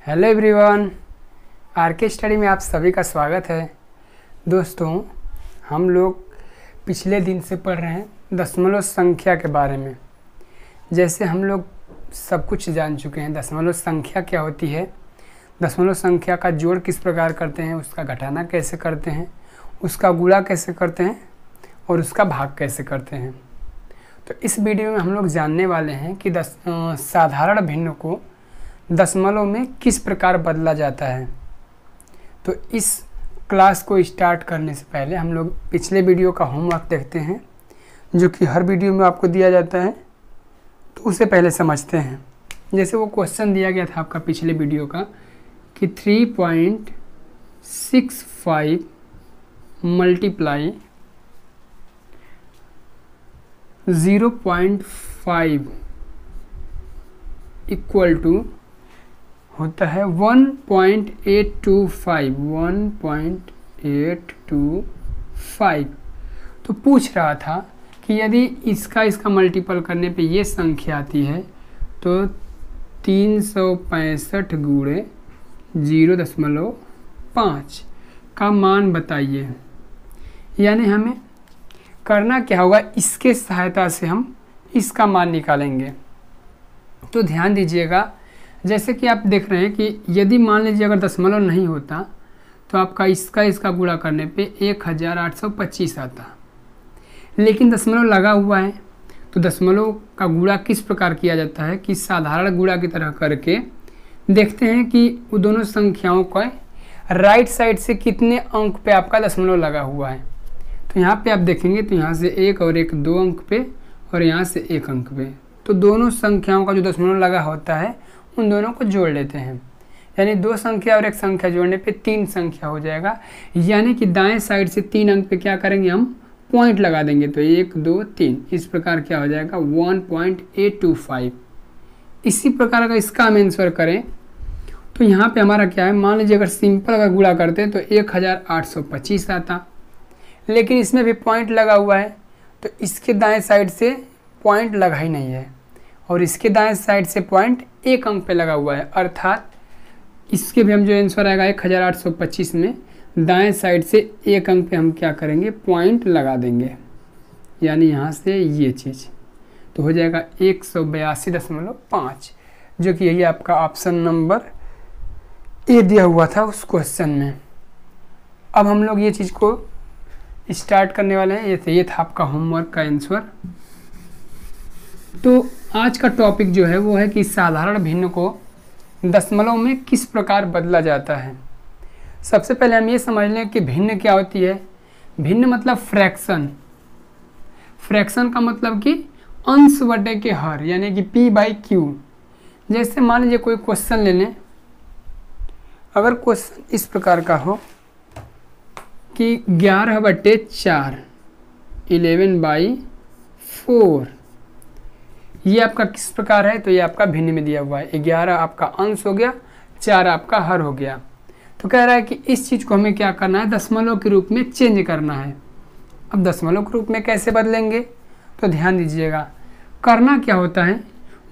Hello everyone, are के study में आप सभी का स्वागत है। दोस्तों, हम लोग पिछले दिन से पढ़ रहे हैं दशमलव संख्या के बारे में। जैसे हम लोग सब कुछ जान चुके हैं दशमलव संख्या क्या होती है, दशमलव संख्या का जोड़ किस प्रकार करते हैं, उसका घटाना कैसे करते हैं, उसका गुणा कैसे करते हैं और उसका भाग कैसे करते हैं। तो इस वीडियो में हम लोग जानने वाले हैं कि साधारण भिन्न को दशमलव में किस प्रकार बदला जाता है। तो इस क्लास को स्टार्ट करने से पहले हम लोग पिछले वीडियो का होमवर्क देखते हैं, जो कि हर वीडियो में आपको दिया जाता है। तो उसे पहले समझते हैं। जैसे वो क्वेश्चन दिया गया था आपका पिछले वीडियो का कि 3.65 मल्टीप्लाई 0.5 इक्वल टू होता है 1.825। तो पूछ रहा था कि यदि इसका मल्टीपल करने पे ये संख्या आती है तो 365 गुणे 0.5 का मान बताइए। यानी हमें करना क्या होगा, इसके सहायता से हम इसका मान निकालेंगे। तो ध्यान दीजिएगा, जैसे कि आप देख रहे हैं कि यदि मान लीजिए अगर दशमलव नहीं होता तो आपका इसका गुणा करने पे 1825 आता, लेकिन दशमलव लगा हुआ है। तो दशमलव का गुणा किस प्रकार किया जाता है कि साधारण गुणा की तरह करके देखते हैं कि वो दोनों संख्याओं का राइट साइड से कितने अंक पे आपका दशमलव लगा हुआ है। तो यहाँ पे आप देखेंगे तो यहाँ से एक और एक 2 अंक पे और यहाँ से 1 अंक पे, तो दोनों संख्याओं का जो दशमलव लगा होता है उन दोनों को जोड़ लेते हैं। यानी 2 संख्या और 1 संख्या जोड़ने पे 3 संख्या हो जाएगा। यानी कि दाएं साइड से 3 अंक पे क्या करेंगे, हम पॉइंट लगा देंगे। तो 1 2 3 इस प्रकार क्या हो जाएगा 1.825। इसी प्रकार अगर इसका हम आंसर करें तो यहाँ पे हमारा क्या है, मान लीजिए अगर सिंपल अगर गुणा करते हैं तो 1825 आता, लेकिन इसमें भी पॉइंट लगा हुआ है। तो इसके दाएं साइड से पॉइंट लगा ही नहीं है और इसके दाएं साइड से पॉइंट 1 अंक पे लगा हुआ है। अर्थात इसके भी हम जो आंसर आएगा 1825 में दाएं साइड से 1 अंक पे हम क्या करेंगे, पॉइंट लगा देंगे। यानी यहाँ से ये चीज़ तो हो जाएगा 182.5, जो कि यही आपका ऑप्शन नंबर ए दिया हुआ था उस क्वेश्चन में। अब हम लोग ये चीज़ को स्टार्ट करने वाले हैं। ये था आपका होमवर्क का आंसर। तो आज का टॉपिक जो है वो है कि साधारण भिन्न को दशमलव में किस प्रकार बदला जाता है। सबसे पहले हम ये समझ लें कि भिन्न क्या होती है। भिन्न मतलब फ्रैक्शन। फ्रैक्शन का मतलब कि अंश बटे के हर, यानी कि p/q। जैसे मान लीजिए कोई क्वेश्चन ले लें, अगर क्वेश्चन इस प्रकार का हो कि 11/4 11/4, ये आपका किस प्रकार है, तो ये आपका भिन्न में दिया हुआ है। 11 आपका अंश हो गया, 4 आपका हर हो गया। तो कह रहा है कि इस चीज़ को हमें क्या करना है, दशमलव के रूप में चेंज करना है। अब दशमलव के रूप में कैसे बदलेंगे, तो ध्यान दीजिएगा, करना क्या होता है,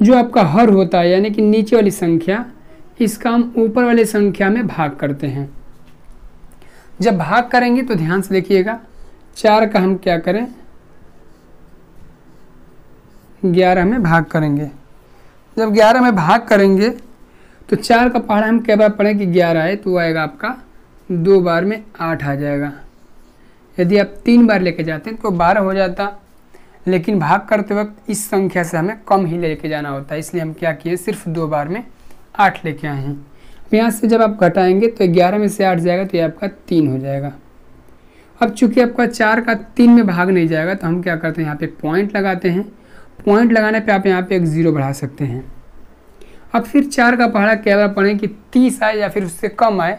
जो आपका हर होता है यानी कि नीचे वाली संख्या, इसका हम ऊपर वाली संख्या में भाग करते हैं। जब भाग करेंगे तो ध्यान से देखिएगा, 4 का हम क्या करें, 11 में भाग करेंगे। जब 11 में भाग करेंगे तो 4 का पहाड़ा हम कई बार पढ़ें कि 11 है तो आएगा आपका 2 बार में 8 आ जाएगा। यदि आप 3 बार लेके जाते हैं तो 12 हो जाता, लेकिन भाग करते वक्त इस संख्या से हमें कम ही लेके जाना होता है, इसलिए हम क्या किए, सिर्फ 2 बार में 8 लेके आए हैं। यहाँ से जब आप घटाएंगे तो 11 में से 8 जाएगा तो ये आपका 3 हो जाएगा। अब चूंकि आपका 4 का 3 में भाग नहीं जाएगा तो हम क्या करते हैं, यहाँ पे पॉइंट लगाते हैं। पॉइंट लगाने पे आप यहाँ पे एक 0 बढ़ा सकते हैं। अब फिर 4 का पहाड़ा क्या बार पढ़ें कि 30 आए या फिर उससे कम आए,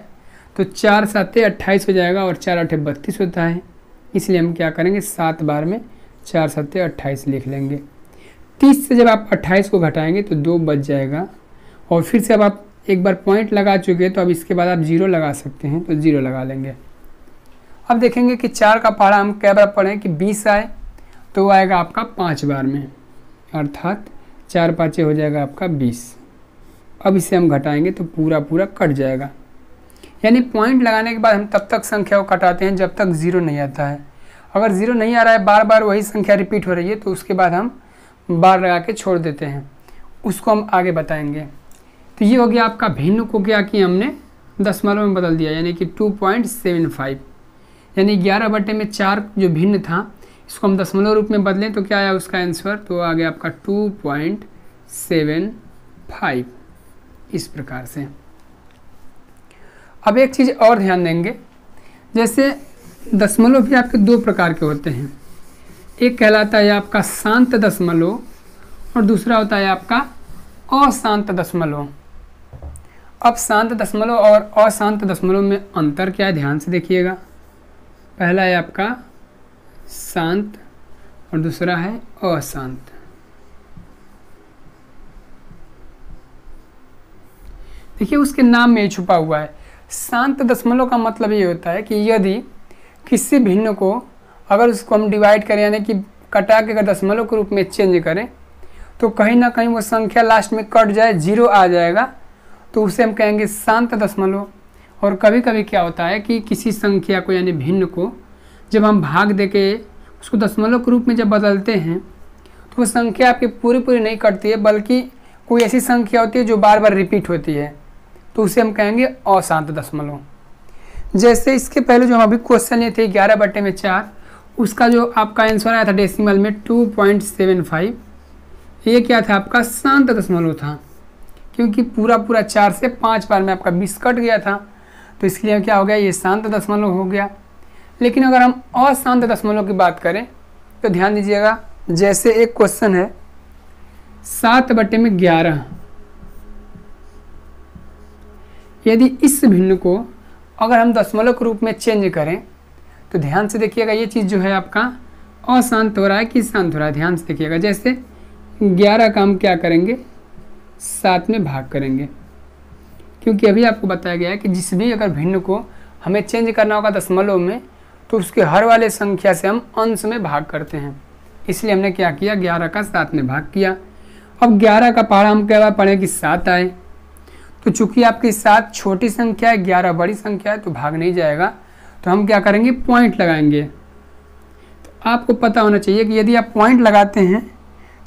तो 4 7 28 हो जाएगा और 4 8 32 होता है। इसलिए हम क्या करेंगे, 7 बार में 4 7 28 लिख लेंगे। 30 से जब आप 28 को घटाएंगे तो 2 बच जाएगा। और फिर से अब आप एक बार पॉइंट लगा चुके हैं तो अब इसके बाद आप 0 लगा सकते हैं, तो 0 लगा लेंगे। अब देखेंगे कि 4 का पहाड़ा हम क्या बार पढ़ें कि 20 आए, तो आएगा आपका 5 बार में, अर्थात 4 5 हो जाएगा आपका 20। अब इसे हम घटाएंगे तो पूरा पूरा कट जाएगा। यानी पॉइंट लगाने के बाद हम तब तक संख्या को कटाते हैं जब तक 0 नहीं आता है। अगर 0 नहीं आ रहा है, बार बार वही संख्या रिपीट हो रही है, तो उसके बाद हम बार लगा के छोड़ देते हैं। उसको हम आगे बताएंगे। तो ये हो गया आपका भिन्न को क्या किया हमने दशमलव में बदल दिया, यानी कि 2.75, यानी 11/4 जो भिन्न था इसको हम दशमलव रूप में बदलें तो क्या आया उसका आंसर, तो आ गया आपका 2.75। इस प्रकार से। अब एक चीज़ और ध्यान देंगे, जैसे दशमलव भी आपके दो प्रकार के होते हैं। एक कहलाता है आपका शांत दशमलव और दूसरा होता है आपका अशांत दशमलव। अब शांत दशमलव और अशांत दशमलव में अंतर क्या है, ध्यान से देखिएगा। पहला है आपका शांत और दूसरा है अशांत। देखिए उसके नाम में ही छुपा हुआ है। शांत दशमलव का मतलब ये होता है कि यदि किसी भिन्न को अगर उसको हम डिवाइड करें, यानी कि कटा के अगर दशमलव के रूप में चेंज करें, तो कहीं ना कहीं वो संख्या लास्ट में कट जाए, 0 आ जाएगा, तो उसे हम कहेंगे शांत दशमलव। और कभी कभी क्या होता है कि किसी संख्या को यानी भिन्न को जब हम भाग दे के उसको दशमलव के रूप में जब बदलते हैं तो वो संख्या आपकी पूरी नहीं कटती है, बल्कि कोई ऐसी संख्या होती है जो बार बार रिपीट होती है, तो उसे हम कहेंगे अशांत दशमलव। जैसे इसके पहले जो हम अभी क्वेश्चन लिए थे 11/4, उसका जो आपका आंसर आया था डेसिमल में 2.75, ये क्या था आपका शांत दशमलव था, क्योंकि पूरा 4 से 5 बार में आपका 20 कट गया था, तो इसलिए क्या हो गया, ये शांत दशमलव हो गया। लेकिन अगर हम अशांत दशमलव की बात करें तो ध्यान दीजिएगा, जैसे एक क्वेश्चन है 7/11, यदि इस भिन्न को अगर हम दशमलव के रूप में चेंज करें तो ध्यान से देखिएगा, ये चीज़ जो है आपका अशांत हो रहा है कि शांत हो रहा है, ध्यान से देखिएगा। जैसे 11 का हम क्या करेंगे, 7 में भाग करेंगे, क्योंकि अभी आपको बताया गया है कि जिस भी अगर भिन्न को हमें चेंज करना होगा दशमलव में, तो उसके हर वाले संख्या से हम अंश में भाग करते हैं। इसलिए हमने क्या किया, 11 का 7 में भाग किया। अब 11 का पहाड़ा हम क्या पढ़ें कि 7 आए, तो चूंकि आपकी 7 छोटी संख्या है, 11 बड़ी संख्या है, तो भाग नहीं जाएगा, तो हम क्या करेंगे, पॉइंट लगाएंगे। तो आपको पता होना चाहिए कि यदि आप पॉइंट लगाते हैं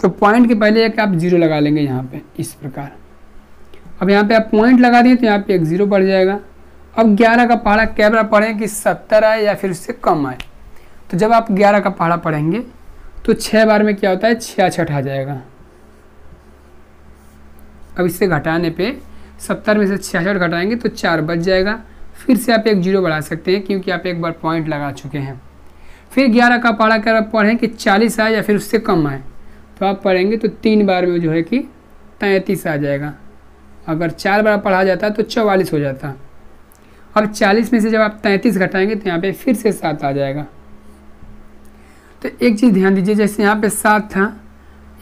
तो पॉइंट के पहले एक आप 0 लगा लेंगे यहाँ पे, इस प्रकार। अब यहाँ पे आप पॉइंट लगा दिए तो यहाँ पे एक 0 बढ़ जाएगा। अब 11 का पहाड़ा क्या बार पढ़ें कि 70 आए या फिर उससे कम आए, तो जब आप 11 का पहाड़ा पढ़ेंगे तो 6 बार में क्या होता है, 66 आ जाएगा। अब इससे घटाने पे 70 में से 66 घटाएंगे तो 4 बच जाएगा। फिर से आप एक 0 बढ़ा सकते हैं, क्योंकि आप एक बार पॉइंट लगा चुके हैं। फिर 11 का पहाड़ा क्या पढ़ें कि 40 आए या फिर उससे कम आए, तो आप पढ़ेंगे तो 3 बार में जो है कि 33 आ जाएगा। अगर 4 बार पढ़ा जाता तो 44 हो जाता। अब 40 में से जब आप 33 घटाएंगे तो यहाँ पे फिर से 7 आ जाएगा। तो एक चीज़ ध्यान दीजिए, जैसे यहाँ पे 7 था,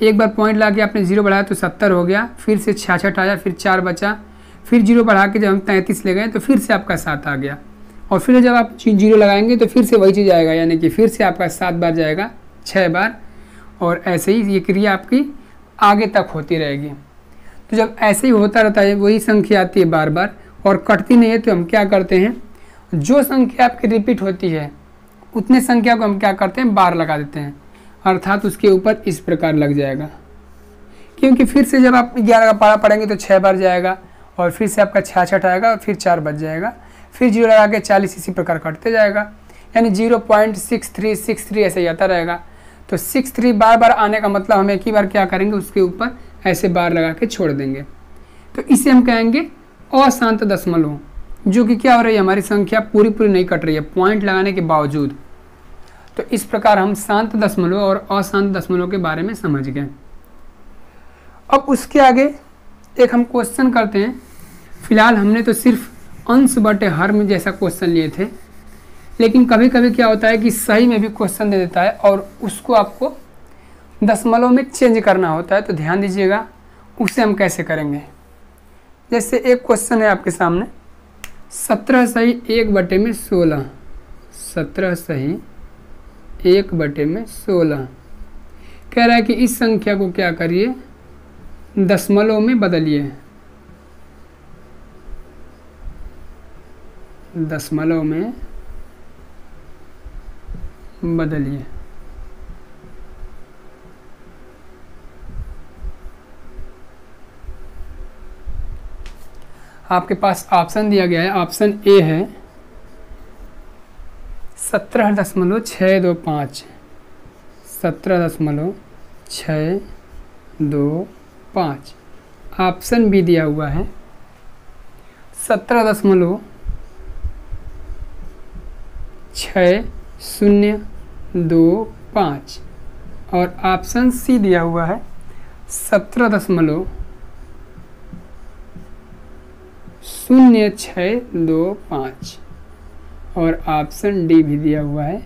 एक बार पॉइंट लगा के आपने 0 बढ़ाया तो 70 हो गया, फिर से 66 आया, फिर 4 बचा, फिर 0 बढ़ा के जब हम 33 ले गए तो फिर से आपका 7 आ गया। और फिर जब आप 0 लगाएंगे तो फिर से वही चीज़ आएगा, यानी कि फिर से आपका 7 बार जाएगा, 6 बार, और ऐसे ही ये क्रिया आपकी आगे तक होती रहेगी। तो जब ऐसे ही होता रहता है, वही संख्या आती है बार बार और कटती नहीं है, तो हम क्या करते हैं, जो संख्या आपकी रिपीट होती है उतने संख्या को हम क्या करते हैं, बार लगा देते हैं, अर्थात उसके ऊपर इस प्रकार लग जाएगा। क्योंकि फिर से जब आप 11 का पहाड़ा पढ़ेंगे तो 6 बार जाएगा, और फिर से आपका 66 आएगा, और फिर 4 बच जाएगा, फिर 0 लगा के 40 इसी प्रकार कटते जाएगा, यानी 0.6363 ऐसे ही आता रहेगा। तो 63 बार बार आने का मतलब हम एक ही बार क्या करेंगे, उसके ऊपर ऐसे बार लगा के छोड़ देंगे। तो इसे हम कहेंगे अशांत दशमलव, जो कि क्या हो रही है, हमारी संख्या पूरी नहीं कट रही है पॉइंट लगाने के बावजूद। तो इस प्रकार हम शांत दशमलव और अशांत दशमलव के बारे में समझ गए। अब उसके आगे एक हम क्वेश्चन करते हैं। फिलहाल हमने तो सिर्फ अंश बटे हर में जैसा क्वेश्चन लिए थे, लेकिन कभी कभी क्या होता है कि सही में भी क्वेश्चन दे देता है और उसको आपको दशमलव में चेंज करना होता है। तो ध्यान दीजिएगा उसे हम कैसे करेंगे। जैसे एक क्वेश्चन है आपके सामने, 17 सही 1/16, 17 सही 1/16 कह रहा है कि इस संख्या को क्या करिए, दशमलव में बदलिए। दशमलव में बदलिए। आपके पास ऑप्शन दिया गया है, ऑप्शन ए है 17.625, 17.625। ऑप्शन बी दिया हुआ है 17.6025 और ऑप्शन सी दिया हुआ है 17.0625 और ऑप्शन डी भी दिया हुआ है।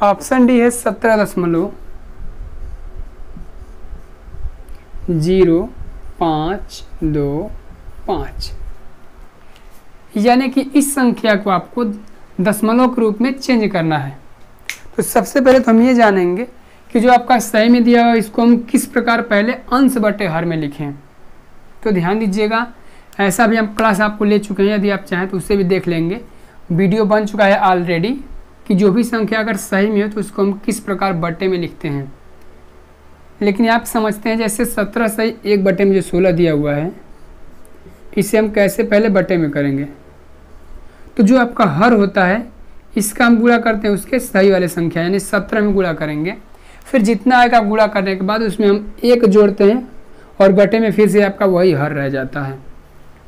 ऑप्शन डी है 17.0525, यानी कि इस संख्या को आपको दशमलव के रूप में चेंज करना है। तो सबसे पहले तो हम ये जानेंगे कि जो आपका सही में दिया हुआ इसको हम किस प्रकार पहले अंश बटे हर में लिखें। तो ध्यान दीजिएगा, ऐसा भी हम क्लास आपको ले चुके हैं, यदि आप चाहें तो उससे भी देख लेंगे। वीडियो बन चुका है ऑलरेडी कि जो भी संख्या अगर सही में हो तो उसको हम किस प्रकार बटे में लिखते हैं। लेकिन आप समझते हैं जैसे 17 सही 1 बटे में जो 16 दिया हुआ है, इसे हम कैसे पहले बटे में करेंगे। तो जो आपका हर होता है इसका हम गुणा करते हैं उसके सही वाले संख्या यानी 17 में गुणा करेंगे। फिर जितना आएगा गुणा करने के बाद उसमें हम 1 जोड़ते हैं और बटे में फिर से आपका वही हर रह जाता है।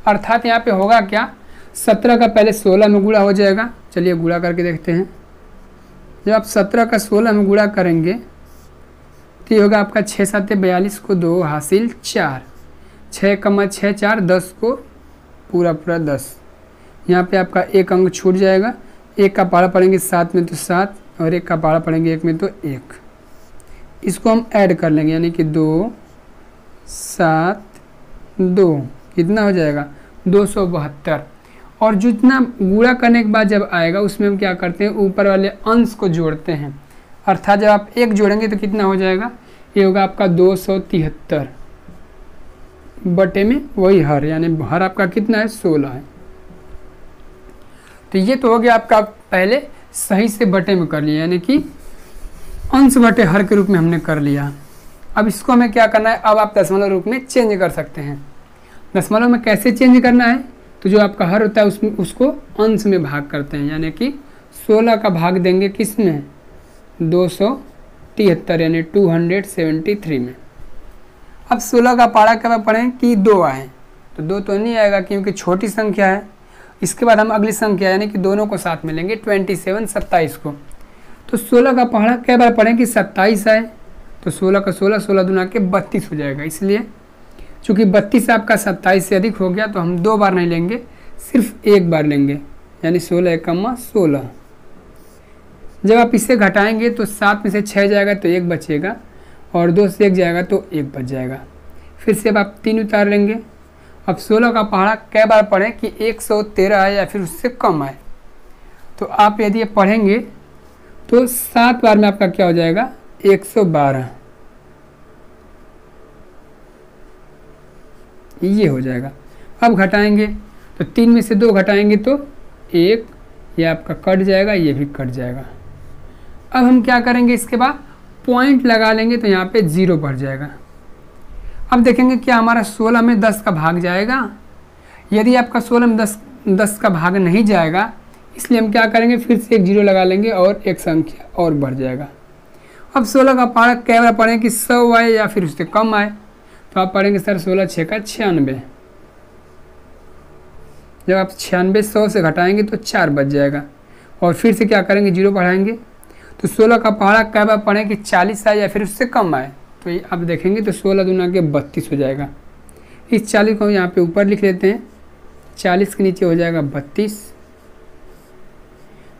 अर्थात यहाँ पे होगा क्या, 17 का पहले 16 में गुणा हो जाएगा। चलिए गुणा करके देखते हैं। जब आप 17 का 16 में गुणा करेंगे तो ये होगा आपका 6 7 42 को 2 हासिल 4, 6 कमा 6 4 10 को पूरा 10। यहाँ पे आपका एक अंक छूट जाएगा। एक का पहाड़ा पढ़ेंगे 7 में तो 7 और एक का पहाड़ा पढ़ेंगे 1 में तो 1। इसको हम ऐड कर लेंगे यानी कि 2 7 2 कितना हो जाएगा 272। और जितना गुणा करने के बाद जब आएगा उसमें हम क्या करते हैं, ऊपर वाले अंश को जोड़ते हैं। अर्थात जब आप 1 जोड़ेंगे तो कितना हो जाएगा, ये होगा आपका 273 बटे में वही हर, यानी हर आपका कितना है 16 है। तो ये तो हो गया आपका पहले सही से बटे में कर लिया, यानी कि अंश बटे हर के रूप में हमने कर लिया। अब इसको हमें क्या करना है, अब आप दशमलव रूप में चेंज कर सकते हैं। दशमलव में कैसे चेंज करना है, तो जो आपका हर होता है उसको अंश में भाग करते हैं, यानी कि 16 का भाग देंगे किस में 273 यानी 273 में। अब 16 का पहाड़ा कब पढ़ें कि 2 आए, तो 2 तो नहीं आएगा क्योंकि छोटी संख्या है। इसके बाद हम अगली संख्या यानी कि दोनों को साथ में लेंगे 27 27 को। तो 16 का पहाड़ा कई बार पढ़ें कि 27 आए, तो 16 का 16 16 दूना के 32 हो जाएगा। इसलिए चूँकि 32 आपका 27 से अधिक हो गया तो हम 2 बार नहीं लेंगे, सिर्फ 1 बार लेंगे, यानी 16 एकम्मा 16। जब आप इसे घटाएंगे तो 7 में से 6 जाएगा तो 1 बचेगा और 2 से 1 जाएगा तो 1 बच जाएगा। फिर से अब आप 3 उतार लेंगे। अब 16 का पहाड़ा कई बार पढ़ें कि 113 आए या फिर उससे कम आए, तो आप यदि ये पढ़ेंगे तो 7 बार में आपका क्या हो जाएगा 112, ये हो जाएगा। अब घटाएंगे तो 3 में से 2 घटाएंगे तो 1, ये आपका कट जाएगा, ये भी कट जाएगा। अब हम क्या करेंगे, इसके बाद पॉइंट लगा लेंगे तो यहाँ पे 0 बढ़ जाएगा। अब देखेंगे क्या हमारा 16 में 10 का भाग जाएगा। यदि आपका 16 में 10 का भाग नहीं जाएगा, इसलिए हम क्या करेंगे फिर से एक 0 लगा लेंगे और एक संख्या और बढ़ जाएगा। अब 16 का पहाड़ा कई बार पढ़ें कि 100 आए या फिर उससे कम आए, तो आप पढ़ेंगे सर 16 6 का 96। जब आप 96 100 से घटाएंगे तो 4 बच जाएगा और फिर से क्या करेंगे 0 बढ़ाएंगे। तो 16 का पहाड़ा कई बार पढ़ें कि 40 आए या फिर उससे कम आए, तो ये आप देखेंगे तो 16 दूना के 32 हो जाएगा। इस 40 को यहाँ पे ऊपर लिख लेते हैं, 40 के नीचे हो जाएगा 32।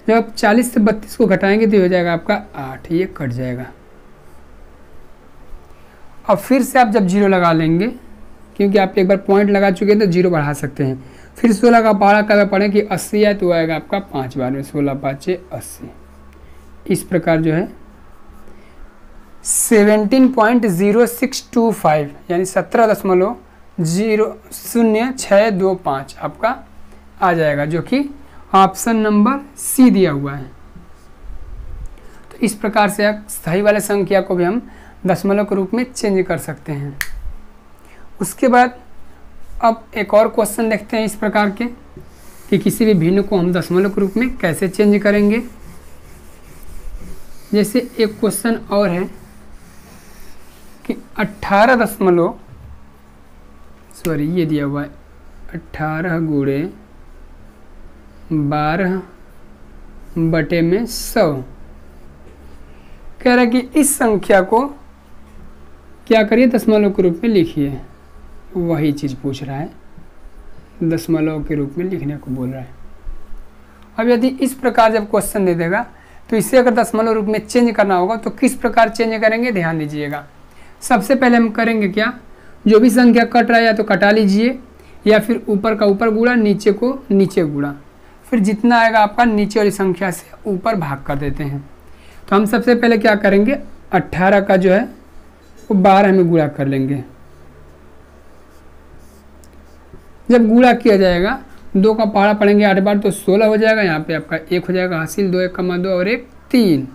जब आप 40 से 32 को घटाएंगे तो हो जाएगा आपका 8, ये कट जाएगा। अब फिर से आप जब 0 लगा लेंगे, क्योंकि आप एक बार पॉइंट लगा चुके हैं तो 0 बढ़ा सकते हैं। फिर 16 का पहाड़ा कब पढ़ें कि 80 आए तो आएगा आपका 5 बार में 16 5 80। इस प्रकार जो है 17.0625 यानी 17.0625 आपका आ जाएगा, जो कि ऑप्शन नंबर सी दिया हुआ है। तो इस प्रकार से सही वाले संख्या को भी हम दशमलव के रूप में चेंज कर सकते हैं। उसके बाद अब एक और क्वेश्चन देखते हैं इस प्रकार के कि किसी भी भिन्न को हम दशमलव के रूप में कैसे चेंज करेंगे। जैसे एक क्वेश्चन और है कि 18 दशमलव ये दिया हुआ है 18 गुणे 12 बटे में 100। कह रहा है कि इस संख्या को क्या करिए, दशमलव के रूप में लिखिए। वही चीज़ पूछ रहा है, दशमलव के रूप में लिखने को बोल रहा है। अब यदि इस प्रकार जब क्वेश्चन दे देगा तो इसे अगर दशमलव रूप में चेंज करना होगा तो किस प्रकार चेंज करेंगे, ध्यान दीजिएगा। सबसे पहले हम करेंगे क्या, जो भी संख्या कट रहा है या तो कटा लीजिए या फिर ऊपर का ऊपर गुणा, नीचे को नीचे गुणा, फिर जितना आएगा आपका नीचे वाली संख्या से ऊपर भाग कर देते हैं। तो हम सबसे पहले क्या करेंगे, 18 का जो है वो 12 में गुणा कर लेंगे। जब गुणा किया जाएगा 2 का पहाड़ा पढ़ेंगे 8 बार तो 16 हो जाएगा। यहाँ पे आपका 1 हो जाएगा हासिल, 2 1 कमा 2 और 1 3,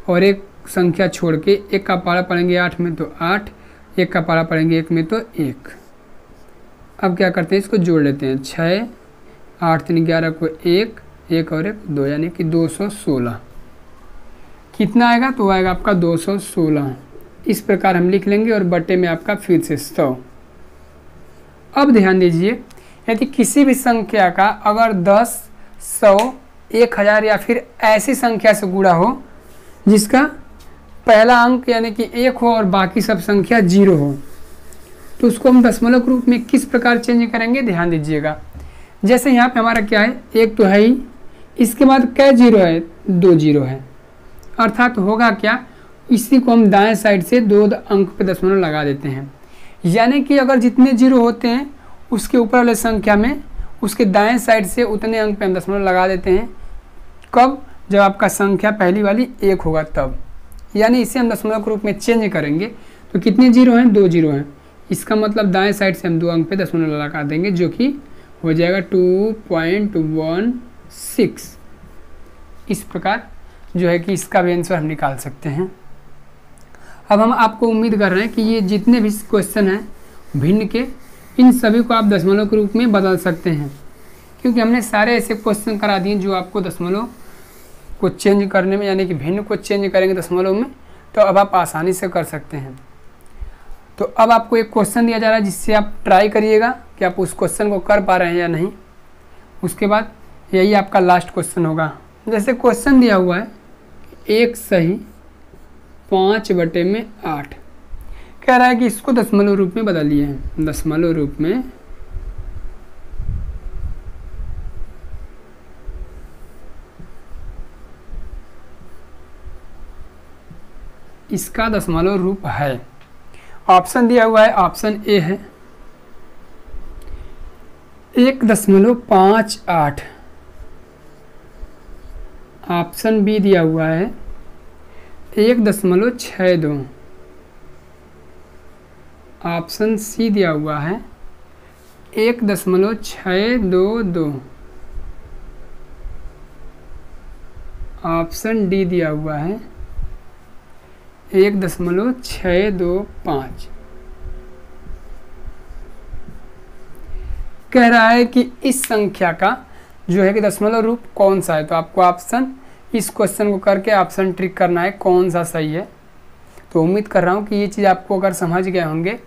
और एक संख्या छोड़ के 1 का पहाड़ा पढ़ेंगे 8 में तो 8, 1 का पहाड़ा पढ़ेंगे 1 में तो 1। अब क्या करते हैं, इसको जोड़ लेते हैं। 6 8 3 11 को 1 1 और 1 2, यानी कि 216। कितना आएगा, तो आएगा आपका 216। इस प्रकार हम लिख लेंगे और बटे में आपका फिर से 100। अब ध्यान दीजिए, यदि किसी भी संख्या का अगर 10 100 1000 या फिर ऐसी संख्या से गुणा हो जिसका पहला अंक यानी कि 1 हो और बाकी सब संख्या 0 हो, तो उसको हम दशमलव के रूप में किस प्रकार चेंज करेंगे, ध्यान दीजिएगा। जैसे यहाँ पे हमारा क्या है, 1 तो है ही, इसके बाद क्या 0 है, 2 0 है, अर्थात होगा क्या, इसी को हम दाएं साइड से 2 अंक पे दशमलव लगा देते हैं। यानी कि अगर जितने 0 होते हैं उसके ऊपर वाले संख्या में उसके दाएं साइड से उतने अंक पे हम दशमलव लगा देते हैं। कब, जब आपका संख्या पहली वाली 1 होगा तब। यानी इसे हम दशमलव के रूप में चेंज करेंगे तो कितने 0 हैं, 2 0 हैं। इसका मतलब दाएं साइड से हम 2 अंक पे दशमलव लगा देंगे जो कि हो जाएगा 2.16। इस प्रकार जो है कि इसका भी आंसर हम निकाल सकते हैं। अब हम आपको उम्मीद कर रहे हैं कि ये जितने भी क्वेश्चन हैं भिन्न के, इन सभी को आप दशमलव के रूप में बदल सकते हैं, क्योंकि हमने सारे ऐसे क्वेश्चन करा दिए जो आपको दशमलव को चेंज करने में, यानी कि भिन्न को चेंज करेंगे दशमलव में, तो अब आप आसानी से कर सकते हैं। तो अब आपको एक क्वेश्चन दिया जा रहा है जिससे आप ट्राई करिएगा कि आप उस क्वेश्चन को कर पा रहे हैं या नहीं। उसके बाद यही आपका लास्ट क्वेश्चन होगा। जैसे क्वेश्चन दिया हुआ है 1 सही 5 बटे में 8, कह रहा है कि इसको दशमलव रूप में बदलिए हैं। दशमलव रूप में इसका दशमलव रूप है, ऑप्शन दिया हुआ है, ऑप्शन ए है 1.58, ऑप्शन बी दिया हुआ है 1.62, ऑप्शन सी दिया हुआ है 1.622, ऑप्शन डी दिया हुआ है 1.625। कह रहा है कि इस संख्या का जो है कि दशमलव रूप कौन सा है। तो आपको ऑप्शन, इस क्वेश्चन को करके ऑप्शन ट्रिक करना है कौन सा सही है। तो उम्मीद कर रहा हूँ कि ये चीज़ आपको अगर समझ गए होंगे,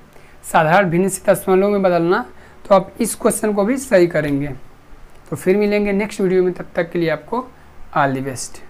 साधारण भिन्न से दशमलव में बदलना, तो आप इस क्वेश्चन को भी सही करेंगे। तो फिर मिलेंगे नेक्स्ट वीडियो में, तब तक के लिए आपको ऑल द बेस्ट।